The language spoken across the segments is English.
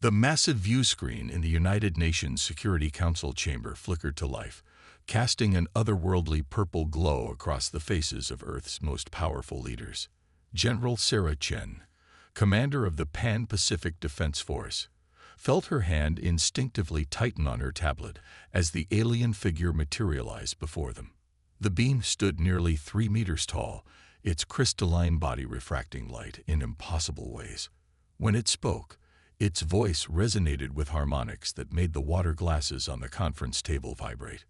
The massive view screen in the United Nations Security Council chamber flickered to life, casting an otherworldly purple glow across the faces of Earth's most powerful leaders. General Sarah Chen, commander of the Pan-Pacific Defense Force, felt her hand instinctively tighten on her tablet as the alien figure materialized before them. The beam stood nearly 3 meters tall, its crystalline body refracting light in impossible ways. When it spoke, its voice resonated with harmonics that made the water glasses on the conference table vibrate.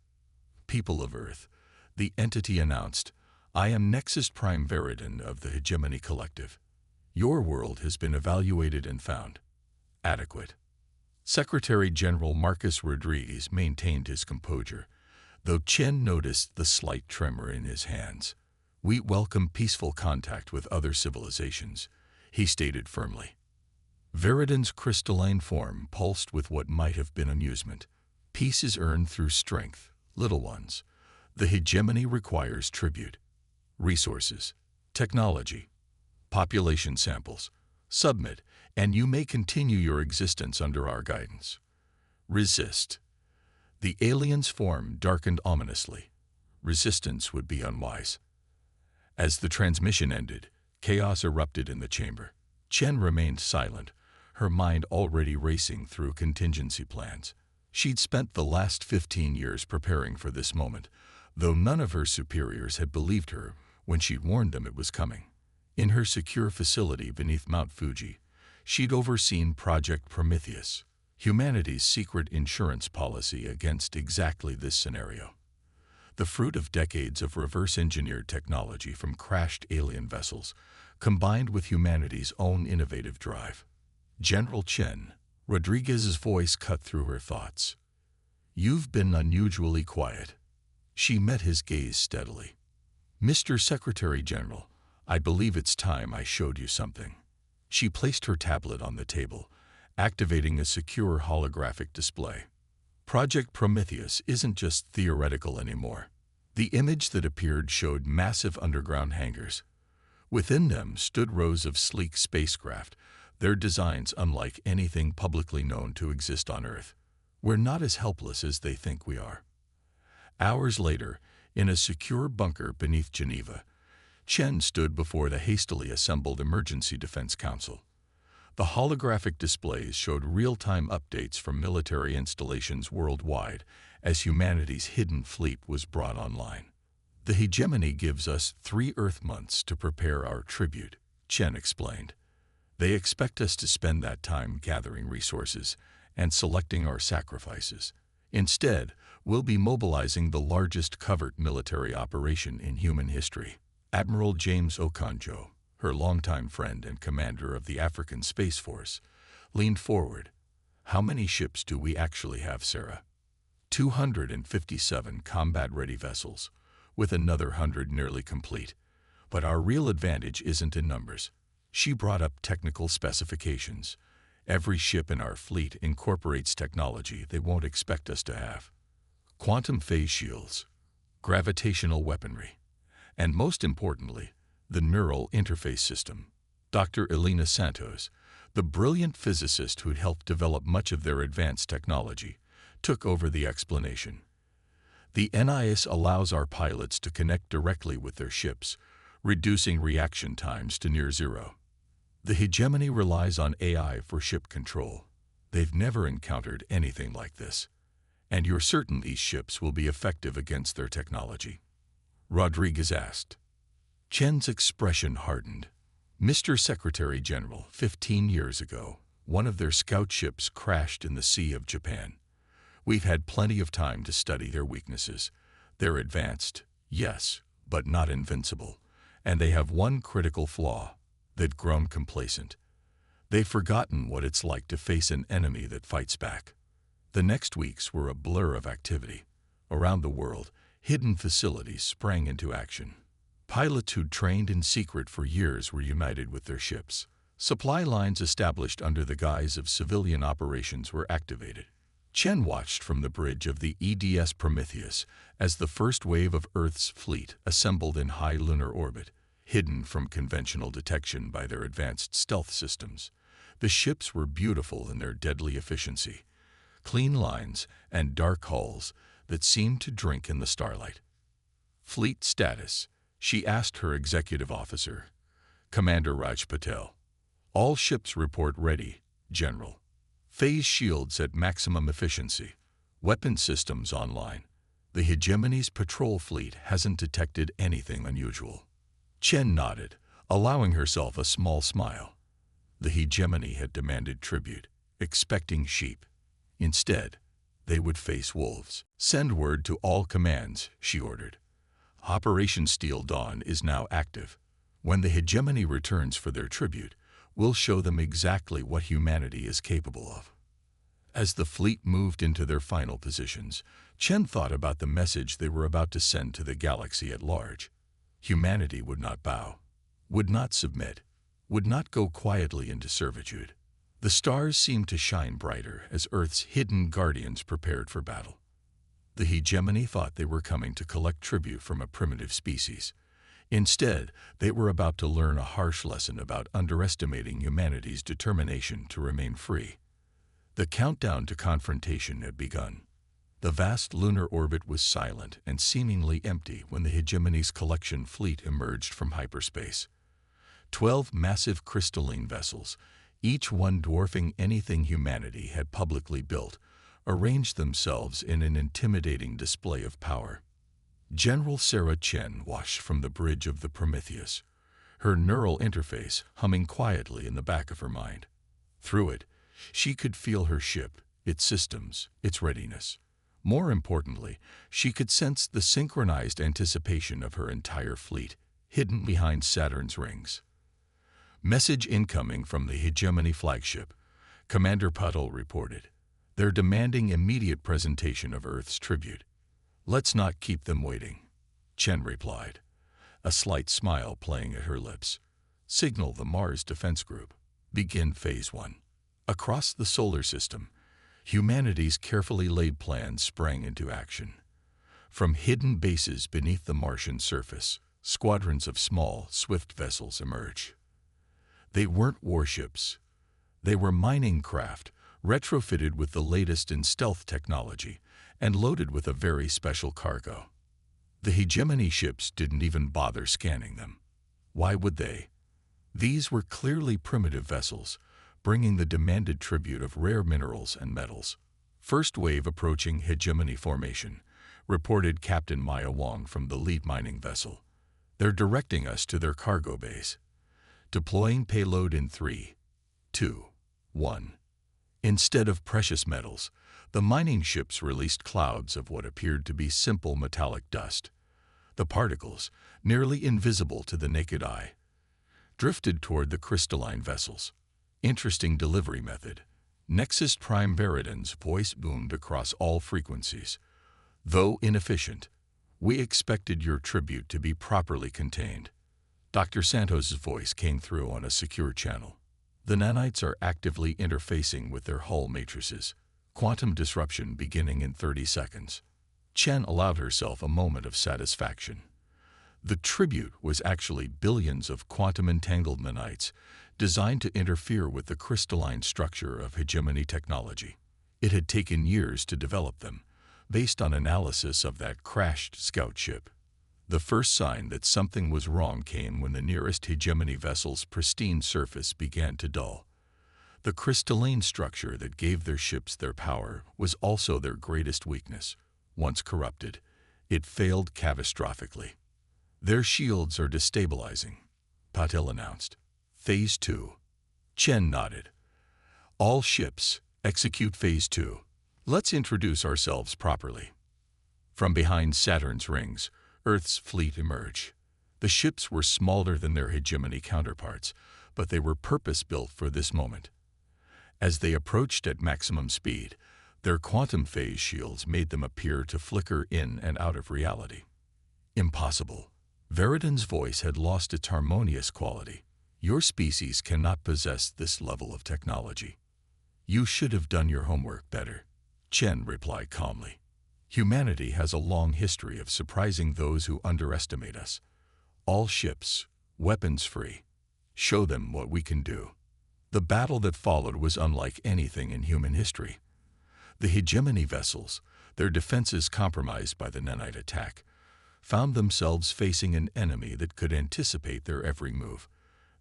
"People of Earth," the entity announced, "I am Nexus Prime Veridan of the Hegemony Collective. Your world has been evaluated and found adequate." Secretary General Marcus Rodriguez maintained his composure, though Chen noticed the slight tremor in his hands. "We welcome peaceful contact with other civilizations," he stated firmly. Veridan's crystalline form pulsed with what might have been amusement. "Peace is earned through strength, little ones. The hegemony requires tribute. Resources, technology, population samples. Submit, and you may continue your existence under our guidance. Resist." The alien's form darkened ominously. Resistance would be unwise. As the transmission ended, chaos erupted in the chamber. Chen remained silent, her mind already racing through contingency plans. She'd spent the last 15 years preparing for this moment, though none of her superiors had believed her when she'd warned them it was coming. In her secure facility beneath Mount Fuji, she'd overseen Project Prometheus, humanity's secret insurance policy against exactly this scenario. The fruit of decades of reverse-engineered technology from crashed alien vessels, combined with humanity's own innovative drive. "General Chen," Rodriguez's voice cut through her thoughts. "You've been unusually quiet." She met his gaze steadily. "Mr. Secretary General, I believe it's time I showed you something." She placed her tablet on the table, activating a secure holographic display. Project Prometheus isn't just theoretical anymore. The image that appeared showed massive underground hangars. Within them stood rows of sleek spacecraft, their designs unlike anything publicly known to exist on Earth. "We're not as helpless as they think we are." Hours later, in a secure bunker beneath Geneva, Chen stood before the hastily assembled Emergency Defense Council. The holographic displays showed real-time updates from military installations worldwide as humanity's hidden fleet was brought online. "The hegemony gives us 3 Earth months to prepare our tribute," Chen explained. "They expect us to spend that time gathering resources and selecting our sacrifices. Instead, we'll be mobilizing the largest covert military operation in human history." Admiral James Okonjo, her longtime friend and commander of the African Space Force, leaned forward. "How many ships do we actually have, Sarah?" 257 combat-ready vessels, with another 100 nearly complete. "But our real advantage isn't in numbers." She brought up technical specifications. "Every ship in our fleet incorporates technology they won't expect us to have. Quantum phase shields, gravitational weaponry, and most importantly, the neural interface system." Dr. Elena Santos, the brilliant physicist who'd helped develop much of their advanced technology, took over the explanation. "The NIS allows our pilots to connect directly with their ships, reducing reaction times to near zero. The hegemony relies on AI for ship control. They've never encountered anything like this. And you're certain these ships will be effective against their technology?" Rodriguez asked. Chen's expression hardened. "Mr. Secretary General, 15 years ago, one of their scout ships crashed in the Sea of Japan. We've had plenty of time to study their weaknesses. They're advanced, yes, but not invincible. And they have one critical flaw: they've grown complacent. They've forgotten what it's like to face an enemy that fights back." The next weeks were a blur of activity. Around the world, hidden facilities sprang into action. Pilots who'd trained in secret for years were united with their ships. Supply lines established under the guise of civilian operations were activated. Chen watched from the bridge of the EDS Prometheus as the first wave of Earth's fleet assembled in high lunar orbit, hidden from conventional detection by their advanced stealth systems. The ships were beautiful in their deadly efficiency, clean lines and dark hulls that seemed to drink in the starlight. Fleet status, she asked her executive officer, Commander Raj Patel. All ships report ready, General. Phase shields at maximum efficiency. Weapon systems online. The Hegemony's patrol fleet hasn't detected anything unusual. Chen nodded, allowing herself a small smile. The Hegemony had demanded tribute, expecting sheep. Instead, they would face wolves. Send word to all commands, she ordered. Operation Steel Dawn is now active. When the Hegemony returns for their tribute, we'll show them exactly what humanity is capable of. As the fleet moved into their final positions, Chen thought about the message they were about to send to the galaxy at large. Humanity would not bow, would not submit, would not go quietly into servitude. The stars seemed to shine brighter as Earth's hidden guardians prepared for battle. The Hegemony thought they were coming to collect tribute from a primitive species. Instead, they were about to learn a harsh lesson about underestimating humanity's determination to remain free. The countdown to confrontation had begun. The vast lunar orbit was silent and seemingly empty when the Hegemony's collection fleet emerged from hyperspace. 12 massive crystalline vessels, each one dwarfing anything humanity had publicly built, arranged themselves in an intimidating display of power. General Sarah Chen watched from the bridge of the Prometheus, her neural interface humming quietly in the back of her mind. Through it, she could feel her ship, its systems, its readiness. More importantly, she could sense the synchronized anticipation of her entire fleet, hidden behind Saturn's rings. Message incoming from the Hegemony flagship, Commander Patel reported. They're demanding immediate presentation of Earth's tribute. Let's not keep them waiting, Chen replied, a slight smile playing at her lips. Signal the Mars Defense Group. Begin Phase 1. Across the solar system, humanity's carefully laid plans sprang into action. From hidden bases beneath the Martian surface, squadrons of small, swift vessels emerged. They weren't warships. They were mining craft, retrofitted with the latest in stealth technology and loaded with a very special cargo. The Hegemony ships didn't even bother scanning them. Why would they? These were clearly primitive vessels, bringing the demanded tribute of rare minerals and metals. First wave approaching Hegemony formation, reported Captain Maya Wong from the lead mining vessel. They're directing us to their cargo base. Deploying payload in 3, 2, 1. Instead of precious metals, the mining ships released clouds of what appeared to be simple metallic dust. The particles, nearly invisible to the naked eye, drifted toward the crystalline vessels. Interesting delivery method. Nexus Prime Veridan's voice boomed across all frequencies. Though inefficient, we expected your tribute to be properly contained. Dr. Santos's voice came through on a secure channel. The nanites are actively interfacing with their hull matrices. Quantum disruption beginning in 30 seconds. Chen allowed herself a moment of satisfaction. The tribute was actually billions of quantum-entangled nanites designed to interfere with the crystalline structure of Hegemony technology. It had taken years to develop them, based on analysis of that crashed scout ship. The first sign that something was wrong came when the nearest Hegemony vessel's pristine surface began to dull. The crystalline structure that gave their ships their power was also their greatest weakness. Once corrupted, it failed catastrophically. Their shields are destabilizing, Patel announced. Phase 2. Chen nodded. All ships, execute Phase 2. Let's introduce ourselves properly. From behind Saturn's rings, Earth's fleet emerged. The ships were smaller than their Hegemony counterparts, but they were purpose-built for this moment. As they approached at maximum speed, their quantum phase shields made them appear to flicker in and out of reality. Impossible. Veridan's voice had lost its harmonious quality. Your species cannot possess this level of technology. You should have done your homework better, Chen replied calmly. Humanity has a long history of surprising those who underestimate us. All ships, weapons free. Show them what we can do. The battle that followed was unlike anything in human history. The hegemony vessels, their defenses compromised by the nanite attack, found themselves facing an enemy that could anticipate their every move.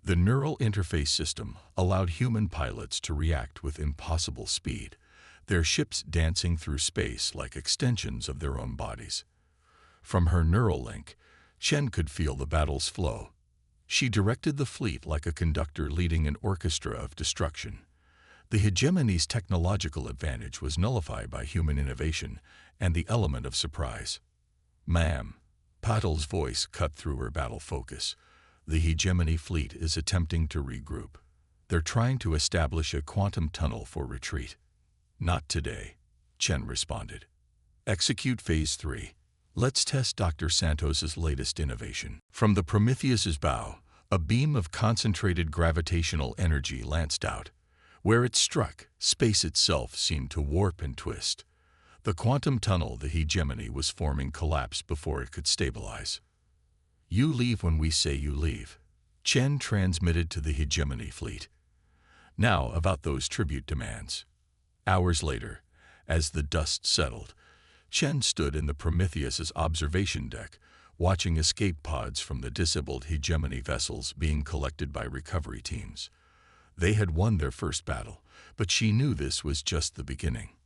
The neural interface system allowed human pilots to react with impossible speed, their ships dancing through space like extensions of their own bodies. From her neural link, Chen could feel the battle's flow. She directed the fleet like a conductor leading an orchestra of destruction. The hegemony's technological advantage was nullified by human innovation and the element of surprise. "Ma'am," Patel's voice cut through her battle focus. "The hegemony fleet is attempting to regroup. They're trying to establish a quantum tunnel for retreat." "Not today," Chen responded. "Execute Phase 3. Let's test Dr. Santos's latest innovation." From the Prometheus's bow, a beam of concentrated gravitational energy lanced out. Where it struck, space itself seemed to warp and twist. The quantum tunnel the hegemony was forming collapsed before it could stabilize. "You leave when we say you leave," Chen transmitted to the hegemony fleet. "Now about those tribute demands." Hours later, as the dust settled, Chen stood in the Prometheus's observation deck, watching escape pods from the disabled hegemony vessels being collected by recovery teams. They had won their first battle, but she knew this was just the beginning.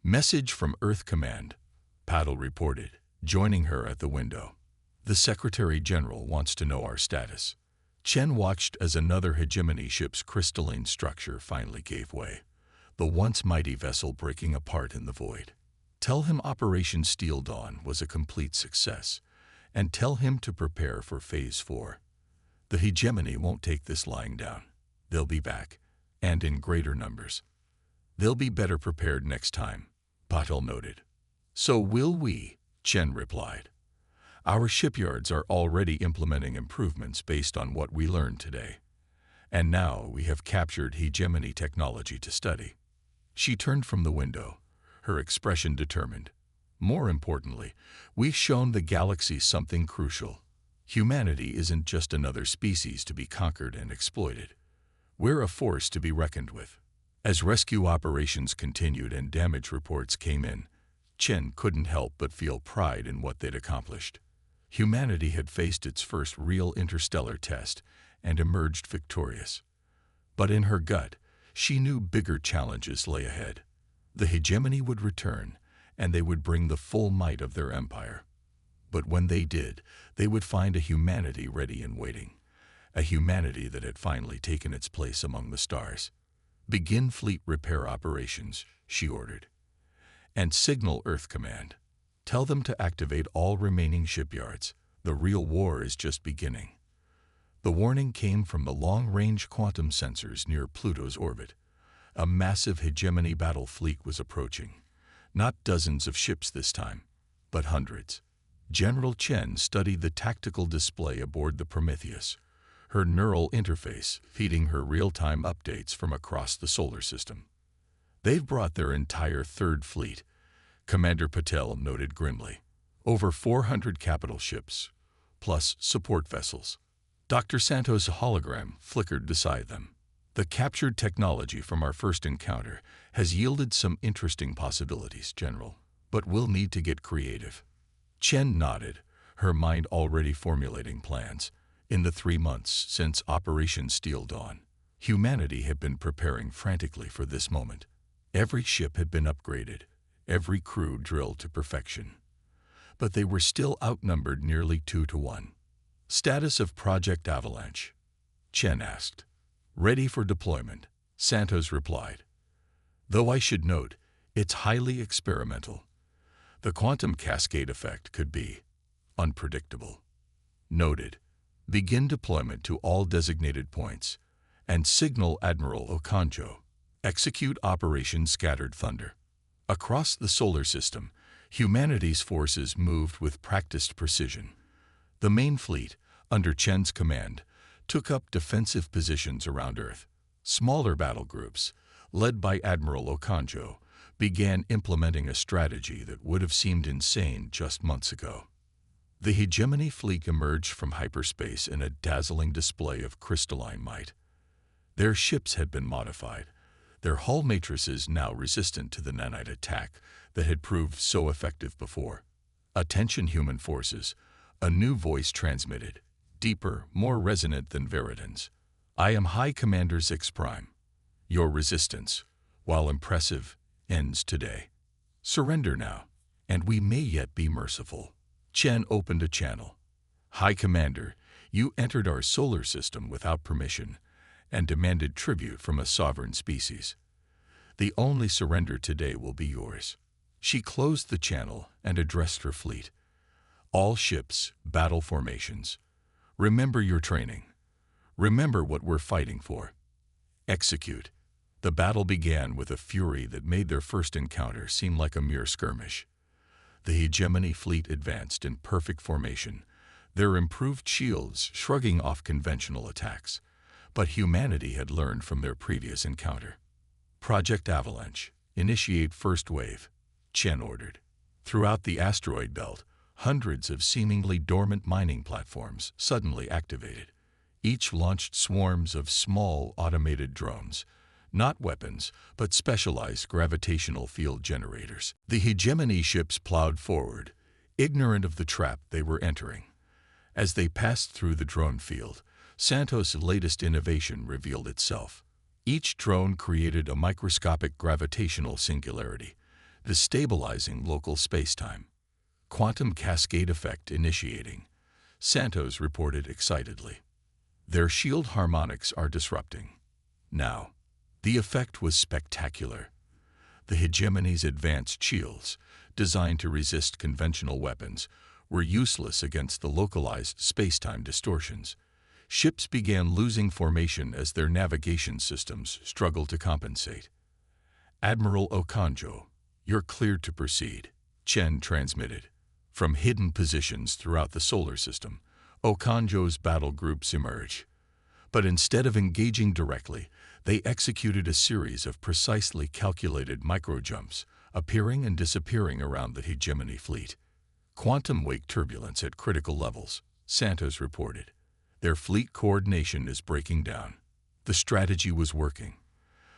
"Message from Earth Command," Patel reported, joining her at the window. "The Secretary General wants to know our status." Chen watched as another hegemony ship's crystalline structure finally gave way, the once mighty vessel breaking apart in the void. "Tell him Operation Steel Dawn was a complete success, and tell him to prepare for Phase 4. The hegemony won't take this lying down. They'll be back, and in greater numbers. They'll be better prepared next time," Patel noted. "So will we," Chen replied. "Our shipyards are already implementing improvements based on what we learned today. And now we have captured hegemony technology to study." She turned from the window, her expression determined. "More importantly, we've shown the galaxy something crucial. Humanity isn't just another species to be conquered and exploited. We're a force to be reckoned with." As rescue operations continued and damage reports came in, Chen couldn't help but feel pride in what they'd accomplished. Humanity had faced its first real interstellar test and emerged victorious. But in her gut, she knew bigger challenges lay ahead. The hegemony would return, and they would bring the full might of their empire. But when they did, they would find a humanity ready and waiting. A humanity that had finally taken its place among the stars. "Begin fleet repair operations," she ordered. "And signal Earth Command. Tell them to activate all remaining shipyards. The real war is just beginning." The warning came from the long-range quantum sensors near Pluto's orbit. A massive hegemony battle fleet was approaching. Not dozens of ships this time, but hundreds. General Chen studied the tactical display aboard the Prometheus, her neural interface feeding her real-time updates from across the solar system. "They've brought their entire third fleet," Commander Patel noted grimly. "Over 400 capital ships, plus support vessels." Dr. Santos' hologram flickered beside them. "The captured technology from our first encounter has yielded some interesting possibilities, General, but we'll need to get creative." Chen nodded, her mind already formulating plans. In the 3 months since Operation Steel Dawn, humanity had been preparing frantically for this moment. Every ship had been upgraded, every crew drilled to perfection. But they were still outnumbered nearly 2 to 1. "Status of Project Avalanche?" Chen asked. "Ready for deployment," Santos replied. "Though I should note, it's highly experimental. The quantum cascade effect could be unpredictable." "Noted. Begin deployment to all designated points, and signal Admiral Okonjo. Execute Operation Scattered Thunder." Across the solar system, humanity's forces moved with practiced precision. The main fleet, under Chen's command, took up defensive positions around Earth. Smaller battle groups, led by Admiral Okonjo, began implementing a strategy that would have seemed insane just months ago. The hegemony fleet emerged from hyperspace in a dazzling display of crystalline might. Their ships had been modified, their hull matrices now resistant to the nanite attack that had proved so effective before. "Attention, human forces," a new voice transmitted, deeper, more resonant than Veridan's. "I am High Commander Zix Prime. Your resistance, while impressive, ends today. Surrender now, and we may yet be merciful." Chen opened a channel. "High Commander, you entered our solar system without permission and demanded tribute from a sovereign species. The only surrender today will be yours." She closed the channel and addressed her fleet. "All ships, battle formations. Remember your training. Remember what we're fighting for. Execute." The battle began with a fury that made their first encounter seem like a mere skirmish. The hegemony fleet advanced in perfect formation, their improved shields shrugging off conventional attacks. But humanity had learned from their previous encounter. "Project Avalanche, initiate first wave," Chen ordered. Throughout the asteroid belt, hundreds of seemingly dormant mining platforms suddenly activated. Each launched swarms of small automated drones, not weapons, but specialized gravitational field generators. The hegemony ships plowed forward, ignorant of the trap they were entering. As they passed through the drone field, Santos' latest innovation revealed itself. Each drone created a microscopic gravitational singularity, destabilizing local spacetime. "Quantum cascade effect initiating," Santos reported excitedly. "Their shield harmonics are disrupting." Now, the effect was spectacular. The hegemony's advanced shields, designed to resist conventional weapons, were useless against the localized spacetime distortions. Ships began losing formation as their navigation systems struggled to compensate. "Admiral Okonjo, you're cleared to proceed," Chen transmitted. From hidden positions throughout the solar system, Okonjo's battle groups emerged. But instead of engaging directly, they executed a series of precisely calculated microjumps, appearing and disappearing around the hegemony fleet. "Quantum wake turbulence at critical levels," Santos reported. "Their fleet coordination is breaking down." The strategy was working.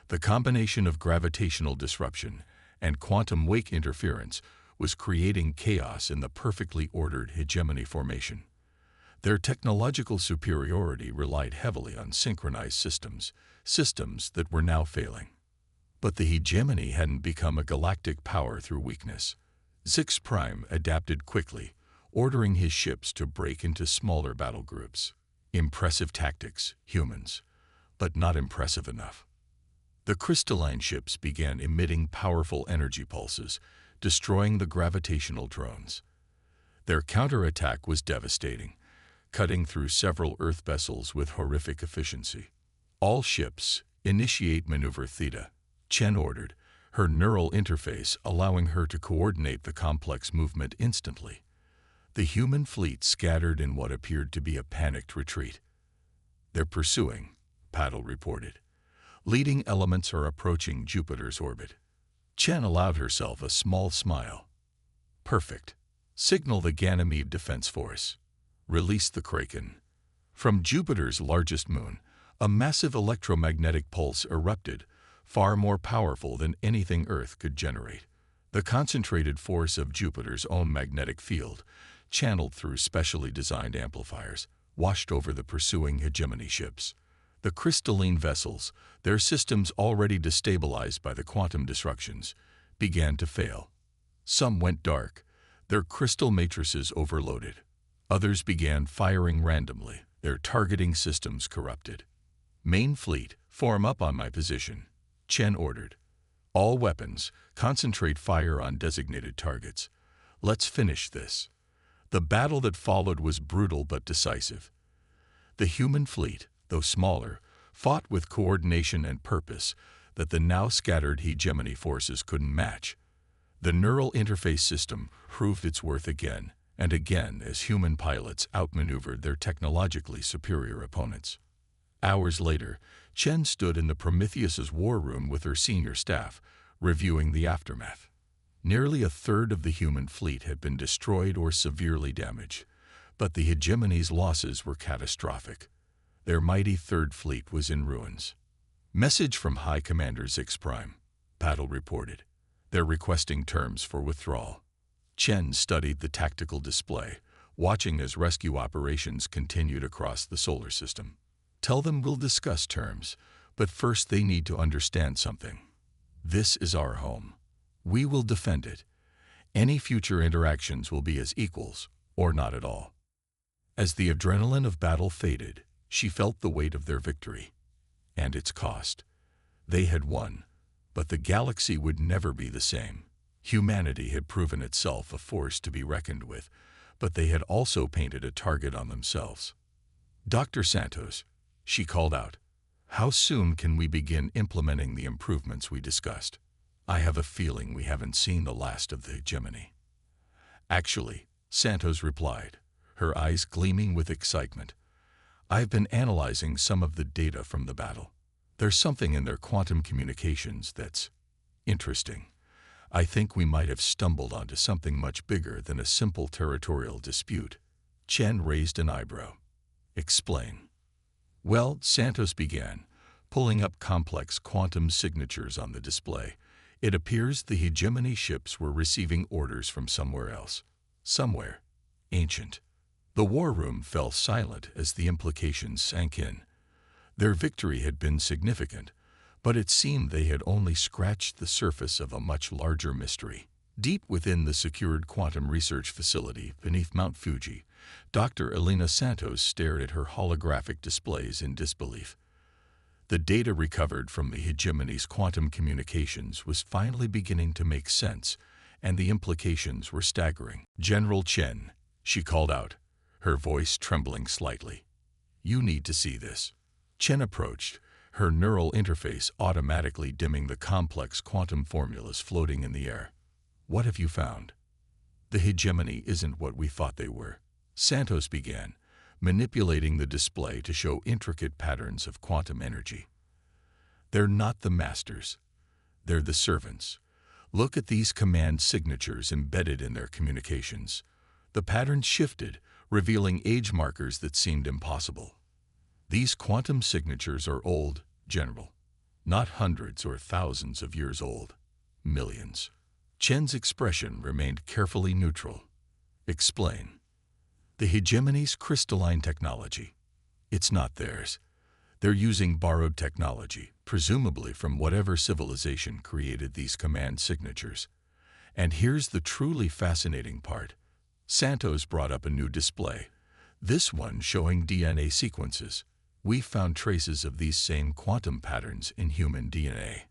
The combination of gravitational disruption and quantum wake interference was creating chaos in the perfectly ordered hegemony formation. Their technological superiority relied heavily on synchronized systems that were now failing. But the hegemony hadn't become a galactic power through weakness. Zix Prime adapted quickly, ordering his ships to break into smaller battle groups. Impressive tactics, humans, but not impressive enough. The crystalline ships began emitting powerful energy pulses, destroying the gravitational drones. Their counterattack was devastating, cutting through several Earth vessels with horrific efficiency. "All ships, initiate maneuver Theta," Chen ordered, her neural interface allowing her to coordinate the complex movement instantly. The human fleet scattered in what appeared to be a panicked retreat. "They're pursuing," Paddle reported. "Leading elements are approaching Jupiter's orbit." Chen allowed herself a small smile. "Perfect. Signal the Ganymede Defense Force. Release the Kraken." From Jupiter's largest moon, a massive electromagnetic pulse erupted, far more powerful than anything Earth could generate. The concentrated force of Jupiter's own magnetic field, channeled through specially designed amplifiers, washed over the pursuing hegemony ships. The crystalline vessels, their systems already destabilized by the quantum disruptions, began to fail. Some went dark, their crystal matrices overloaded. Others began firing randomly, their targeting systems corrupted. "Main fleet, form up on my position," Chen ordered. "All weapons, concentrate fire on designated targets. Let's finish this." The battle that followed was brutal but decisive. The human fleet, though smaller, fought with coordination and purpose that the now scattered hegemony forces couldn't match. The neural interface system proved its worth again and again as human pilots outmaneuvered their technologically superior opponents. Hours later, Chen stood in the Prometheus's war room with her senior staff, reviewing the aftermath. Nearly a third of the human fleet had been destroyed or severely damaged, but the hegemony's losses were catastrophic. Their mighty third fleet was in ruins. Message from High Commander Zix Prime, Paddle reported. They're requesting terms for withdrawal. Chen studied the tactical display, watching as rescue operations continued across the solar system. Tell them we'll discuss terms, but first they need to understand something. This is our home. We will defend it. Any future interactions will be as equals, or not at all. As the adrenaline of battle faded, she felt the weight of their victory. And its cost. They had won, but the galaxy would never be the same. Humanity had proven itself a force to be reckoned with, but they had also painted a target on themselves. Dr. Santos, she called out, how soon can we begin implementing the improvements we discussed? I have a feeling we haven't seen the last of the hegemony. Actually, Santos replied, her eyes gleaming with excitement. I've been analyzing some of the data from the battle. There's something in their quantum communications that's interesting. I think we might have stumbled onto something much bigger than a simple territorial dispute. Chen raised an eyebrow. Explain. Well, Santos began, pulling up complex quantum signatures on the display. It appears the hegemony ships were receiving orders from somewhere else. Somewhere. Ancient. The war room fell silent as the implications sank in. Their victory had been significant, but it seemed they had only scratched the surface of a much larger mystery. Deep within the secured quantum research facility beneath Mount Fuji, Dr. Elena Santos stared at her holographic displays in disbelief. The data recovered from the hegemony's quantum communications was finally beginning to make sense, and the implications were staggering. General Chen, she called out, her voice trembling slightly. You need to see this. Chen approached, her neural interface automatically dimming the complex quantum formulas floating in the air. What have you found? The hegemony isn't what we thought they were. Santos began, manipulating the display to show intricate patterns of quantum energy. They're not the masters. They're the servants. Look at these command signatures embedded in their communications. The patterns shifted, revealing age markers that seemed impossible. These quantum signatures are old, General. Not hundreds or thousands of years old. Millions. Chen's expression remained carefully neutral. Explain. The hegemony's crystalline technology. It's not theirs. They're using borrowed technology, presumably from whatever civilization created these command signatures. And here's the truly fascinating part. Santos brought up a new display, this one showing DNA sequences. We found traces of these same quantum patterns in human DNA.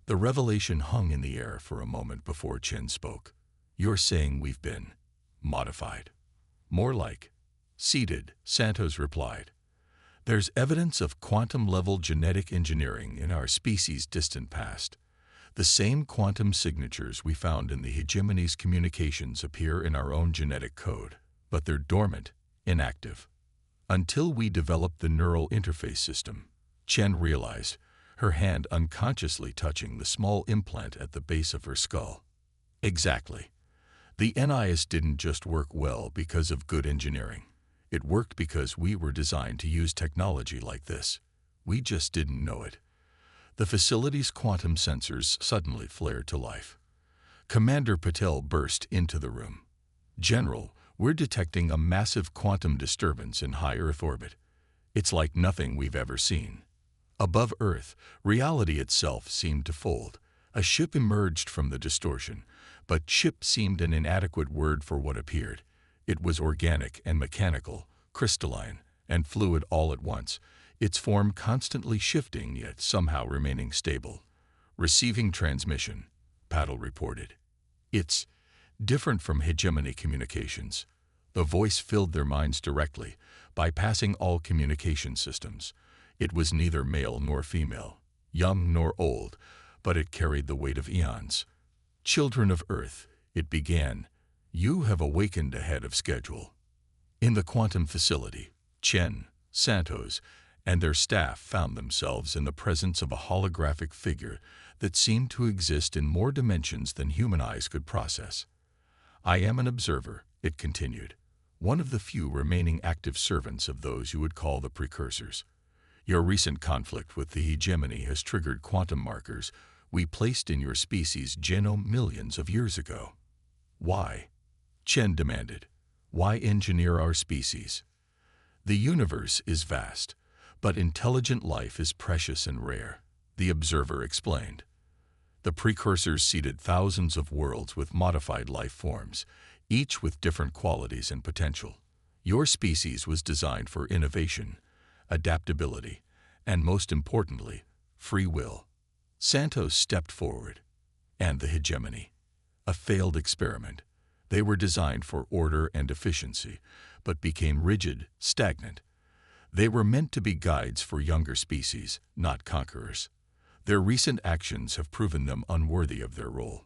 The revelation hung in the air for a moment before Chen spoke. You're saying we've been modified? More like seeded, Santos replied. There's evidence of quantum-level genetic engineering in our species' distant past. The same quantum signatures we found in the hegemony's communications appear in our own genetic code, but they're dormant, inactive. Until we develop the neural interface system, Chen realized, her hand unconsciously touching the small implant at the base of her skull. Exactly. The NIS didn't just work well because of good engineering. It worked because we were designed to use technology like this. We just didn't know it. The facility's quantum sensors suddenly flared to life. Commander Patel burst into the room. General, we're detecting a massive quantum disturbance in high Earth orbit. It's like nothing we've ever seen. Above Earth, reality itself seemed to fold. A ship emerged from the distortion, but ship seemed an inadequate word for what appeared. It was organic and mechanical, crystalline, and fluid all at once, its form constantly shifting yet somehow remaining stable. Receiving transmission, Paddle reported. It's different from hegemony communications. The voice filled their minds directly, bypassing all communication systems. It was neither male nor female, young nor old, but it carried the weight of eons. Children of Earth, it began, you have awakened ahead of schedule. In the quantum facility, Chen, Santos, and their staff found themselves in the presence of a holographic figure that seemed to exist in more dimensions than human eyes could process. I am an observer, it continued, one of the few remaining active servants of those you would call the precursors. Your recent conflict with the hegemony has triggered quantum markers we placed in your species' genome millions of years ago. Why? Chen demanded. Why engineer our species? The universe is vast, but intelligent life is precious and rare, the observer explained. The precursors seeded thousands of worlds with modified life forms, each with different qualities and potential. Your species was designed for innovation, adaptability, and most importantly, free will. Santos stepped forward. And the hegemony? A failed experiment. They were designed for order and efficiency, but became rigid, stagnant. They were meant to be guides for younger species, not conquerors. Their recent actions have proven them unworthy of their role.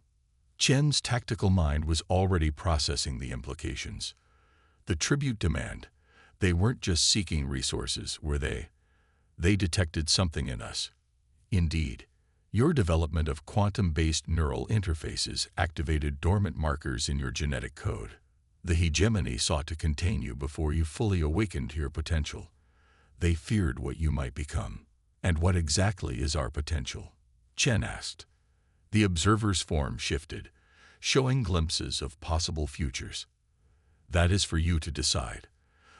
Chen's tactical mind was already processing the implications. The tribute demand. They weren't just seeking resources, were they? They detected something in us. Indeed, your development of quantum-based neural interfaces activated dormant markers in your genetic code. The hegemony sought to contain you before you fully awakened to your potential. They feared what you might become. And what exactly is our potential? Chen asked. The observer's form shifted, showing glimpses of possible futures. That is for you to decide.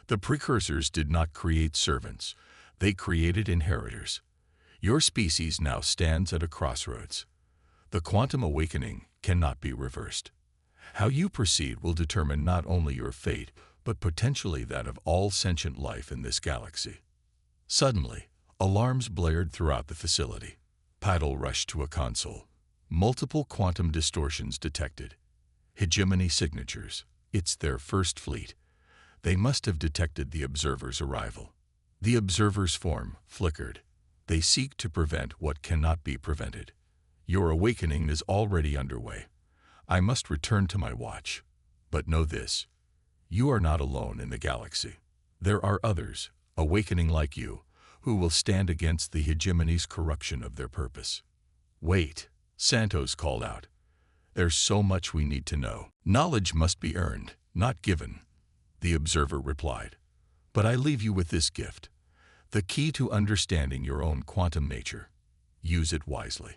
The precursors did not create servants. They created inheritors. Your species now stands at a crossroads. The quantum awakening cannot be reversed. How you proceed will determine not only your fate, but potentially that of all sentient life in this galaxy. Suddenly, alarms blared throughout the facility. Paddle rushed to a console. Multiple quantum distortions detected. Hegemony signatures. It's their first fleet. They must have detected the observer's arrival. The observer's form flickered. They seek to prevent what cannot be prevented. Your awakening is already underway. I must return to my watch. But know this. You are not alone in the galaxy. There are others, awakening like you, who will stand against the hegemony's corruption of their purpose. Wait, Santos called out. There's so much we need to know. Knowledge must be earned, not given, the observer replied. But I leave you with this gift. The key to understanding your own quantum nature. Use it wisely.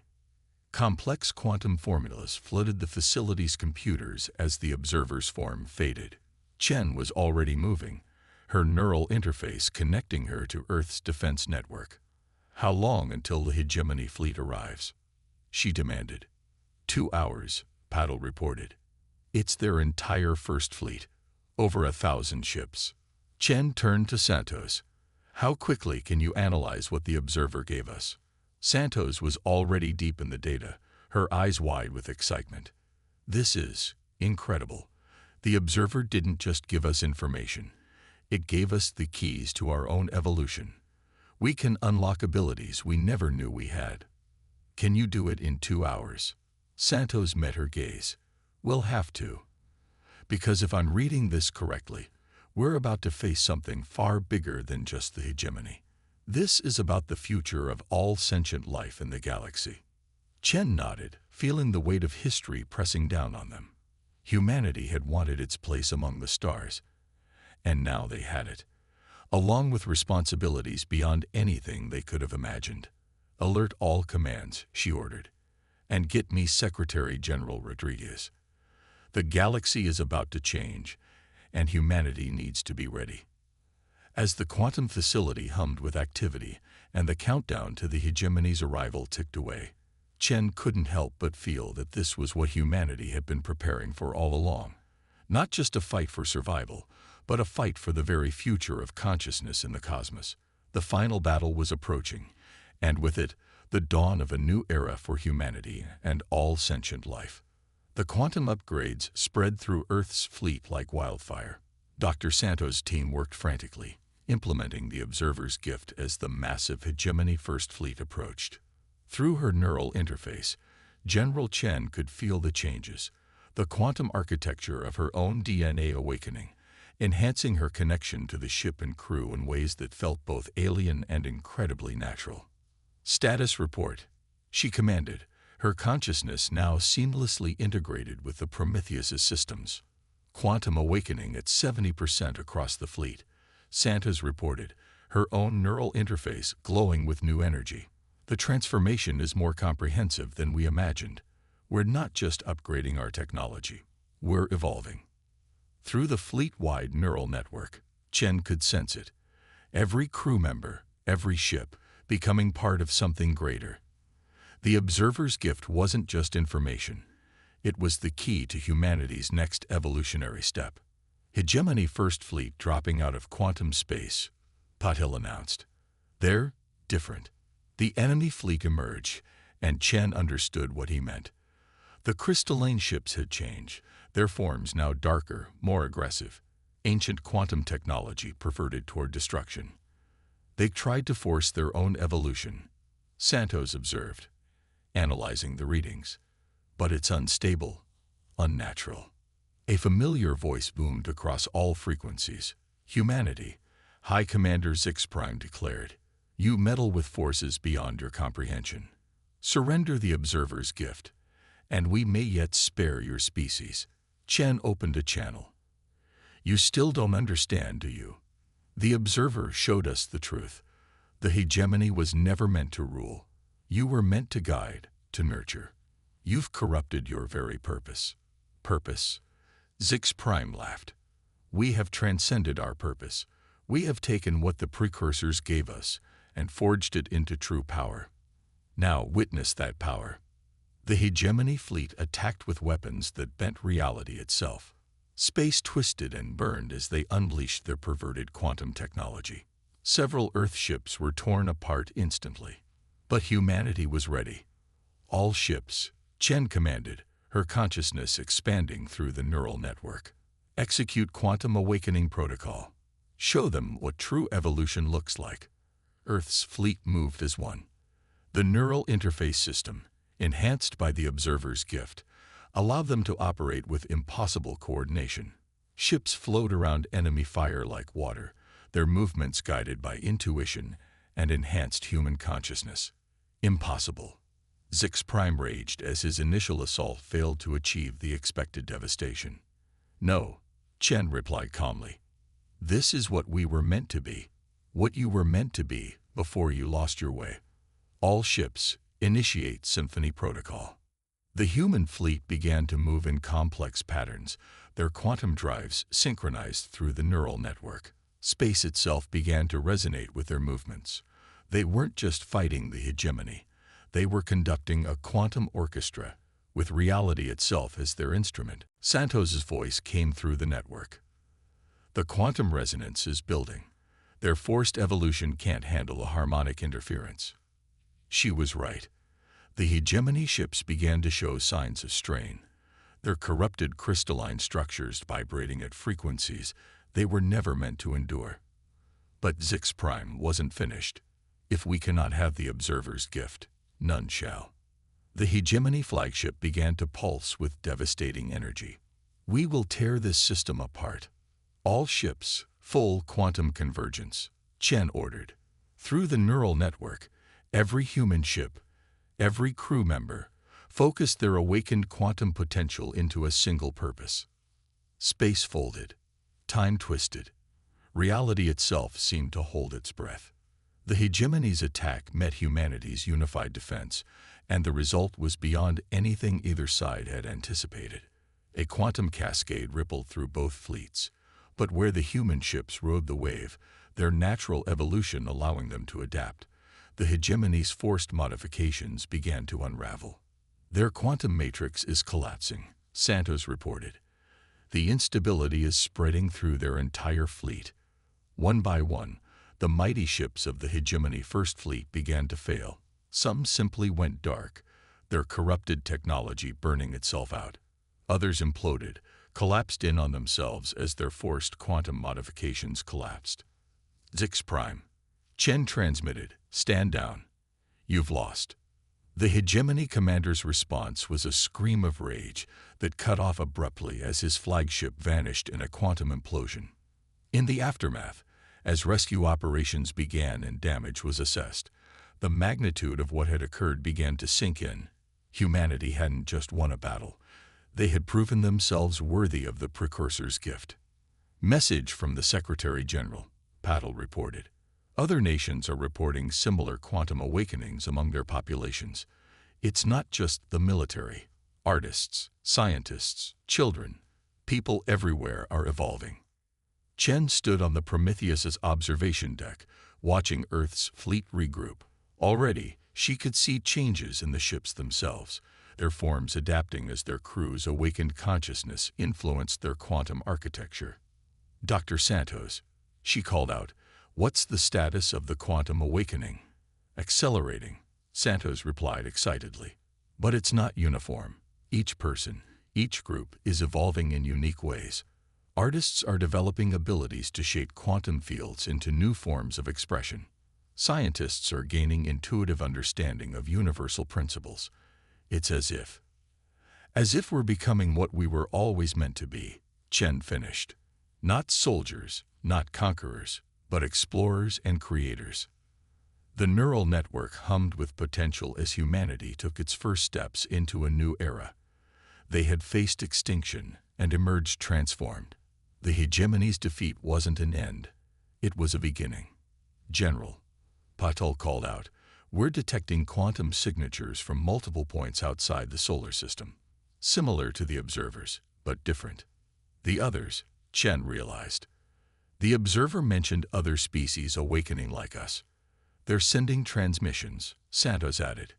Complex quantum formulas flooded the facility's computers as the observer's form faded. Chen was already moving, her neural interface connecting her to Earth's defense network. How long until the hegemony fleet arrives? She demanded. 2 hours, Paddle reported. It's their entire first fleet, over 1,000 ships. Chen turned to Santos. How quickly can you analyze what the observer gave us? Santos was already deep in the data, her eyes wide with excitement. This is incredible. The observer didn't just give us information. It gave us the keys to our own evolution. We can unlock abilities we never knew we had. Can you do it in 2 hours? Santos met her gaze. We'll have to. Because if I'm reading this correctly, we're about to face something far bigger than just the hegemony. This is about the future of all sentient life in the galaxy. Chen nodded, feeling the weight of history pressing down on them. Humanity had wanted its place among the stars. And now they had it, along with responsibilities beyond anything they could have imagined. Alert all commands, she ordered. And get me Secretary General Rodriguez. The galaxy is about to change, and humanity needs to be ready. As the quantum facility hummed with activity and the countdown to the hegemony's arrival ticked away, Chen couldn't help but feel that this was what humanity had been preparing for all along. Not just a fight for survival, but a fight for the very future of consciousness in the cosmos. The final battle was approaching, and with it, the dawn of a new era for humanity and all sentient life. The quantum upgrades spread through Earth's fleet like wildfire. Dr. Santos' team worked frantically, implementing the observer's gift as the massive hegemony First Fleet approached. Through her neural interface, General Chen could feel the changes, the quantum architecture of her own DNA awakening, enhancing her connection to the ship and crew in ways that felt both alien and incredibly natural. Status report, she commanded, her consciousness now seamlessly integrated with the Prometheus' systems. Quantum awakening at 70% across the fleet, Santos reported, her own neural interface glowing with new energy. The transformation is more comprehensive than we imagined. We're not just upgrading our technology, we're evolving. Through the fleet-wide neural network, Chen could sense it. Every crew member, every ship, becoming part of something greater. The observer's gift wasn't just information. It was the key to humanity's next evolutionary step. Hegemony First Fleet dropping out of quantum space, Patil announced. They're different. The enemy fleet emerged, and Chen understood what he meant. The crystalline ships had changed, their forms now darker, more aggressive. Ancient quantum technology perverted toward destruction. They tried to force their own evolution, Santos observed, analyzing the readings. But it's unstable, unnatural. A familiar voice boomed across all frequencies. Humanity, High Commander Zix Prime declared, you meddle with forces beyond your comprehension. Surrender the observer's gift, and we may yet spare your species. Chen opened a channel. You still don't understand, do you? The observer showed us the truth. The hegemony was never meant to rule. You were meant to guide, to nurture. You've corrupted your very purpose. Purpose? Zix Prime laughed. We have transcended our purpose. We have taken what the precursors gave us and forged it into true power. Now witness that power. The hegemony fleet attacked with weapons that bent reality itself. Space twisted and burned as they unleashed their perverted quantum technology. Several Earth ships were torn apart instantly. But humanity was ready. All ships, Chen commanded, her consciousness expanding through the neural network. Execute Quantum Awakening Protocol. Show them what true evolution looks like. Earth's fleet moved as one. The neural interface system, enhanced by the observer's gift, allowed them to operate with impossible coordination. Ships flowed around enemy fire like water, their movements guided by intuition and enhanced human consciousness. Impossible. Zix Prime raged as his initial assault failed to achieve the expected devastation. No, Chen replied calmly. This is what we were meant to be. What you were meant to be before you lost your way. All ships, initiate Symphony Protocol. The human fleet began to move in complex patterns, their quantum drives synchronized through the neural network. Space itself began to resonate with their movements. They weren't just fighting the hegemony. They were conducting a quantum orchestra, with reality itself as their instrument. Santos's voice came through the network. The quantum resonance is building. Their forced evolution can't handle a harmonic interference. She was right. The hegemony ships began to show signs of strain. Their corrupted crystalline structures vibrating at frequencies they were never meant to endure. But Zix Prime wasn't finished. If we cannot have the observer's gift, none shall. The hegemony flagship began to pulse with devastating energy. We will tear this system apart. All ships, full quantum convergence, Chen ordered. Through the neural network, every human ship, every crew member, focused their awakened quantum potential into a single purpose. Space folded, time twisted. Reality itself seemed to hold its breath. The hegemony's attack met humanity's unified defense, and the result was beyond anything either side had anticipated. A quantum cascade rippled through both fleets, but where the human ships rode the wave, their natural evolution allowing them to adapt, the hegemony's forced modifications began to unravel. Their quantum matrix is collapsing, Santos reported. The instability is spreading through their entire fleet. One by one, the mighty ships of the hegemony First Fleet began to fail. Some simply went dark, their corrupted technology burning itself out. Others imploded, collapsed in on themselves as their forced quantum modifications collapsed. Zix Prime. Chen transmitted, stand down. You've lost. The hegemony commander's response was a scream of rage that cut off abruptly as his flagship vanished in a quantum implosion. In the aftermath, as rescue operations began and damage was assessed, the magnitude of what had occurred began to sink in. Humanity hadn't just won a battle. They had proven themselves worthy of the precursor's gift. Message from the Secretary General, Patil reported. Other nations are reporting similar quantum awakenings among their populations. It's not just the military. Artists, scientists, children, people everywhere are evolving. Chen stood on the Prometheus's observation deck, watching Earth's fleet regroup. Already, she could see changes in the ships themselves, their forms adapting as their crews' awakened consciousness influenced their quantum architecture. "Dr. Santos," she called out, "what's the status of the quantum awakening?" "Accelerating," Santos replied excitedly. "But it's not uniform. Each person, each group is evolving in unique ways. Artists are developing abilities to shape quantum fields into new forms of expression. Scientists are gaining intuitive understanding of universal principles. It's as if we're becoming what we were always meant to be," Chen finished. "Not soldiers, not conquerors, but explorers and creators." The neural network hummed with potential as humanity took its first steps into a new era. They had faced extinction and emerged transformed. The hegemony's defeat wasn't an end. It was a beginning. "General," Patel called out, "we're detecting quantum signatures from multiple points outside the solar system. Similar to the observers, but different." "The others," Chen realized. The observer mentioned other species awakening like us. "They're sending transmissions," Santos added.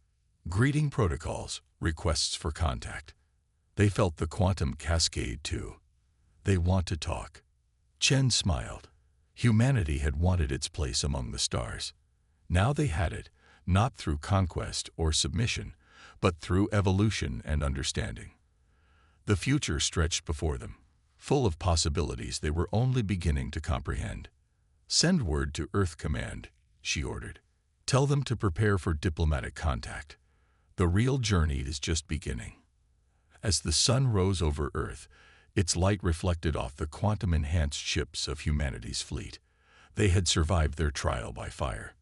"Greeting protocols, requests for contact." They felt the quantum cascade too. "They want to talk." Chen smiled. Humanity had wanted its place among the stars. Now they had it, not through conquest or submission, but through evolution and understanding. The future stretched before them, full of possibilities they were only beginning to comprehend. "Send word to Earth Command," she ordered. "Tell them to prepare for diplomatic contact. The real journey is just beginning." As the sun rose over Earth, its light reflected off the quantum-enhanced ships of humanity's fleet. They had survived their trial by fire.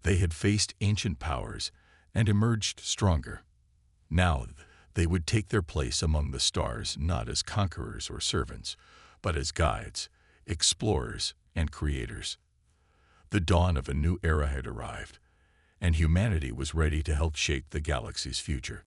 They had faced ancient powers and emerged stronger. Now they would take their place among the stars not as conquerors or servants, but as guides, explorers, and creators. The dawn of a new era had arrived, and humanity was ready to help shape the galaxy's future.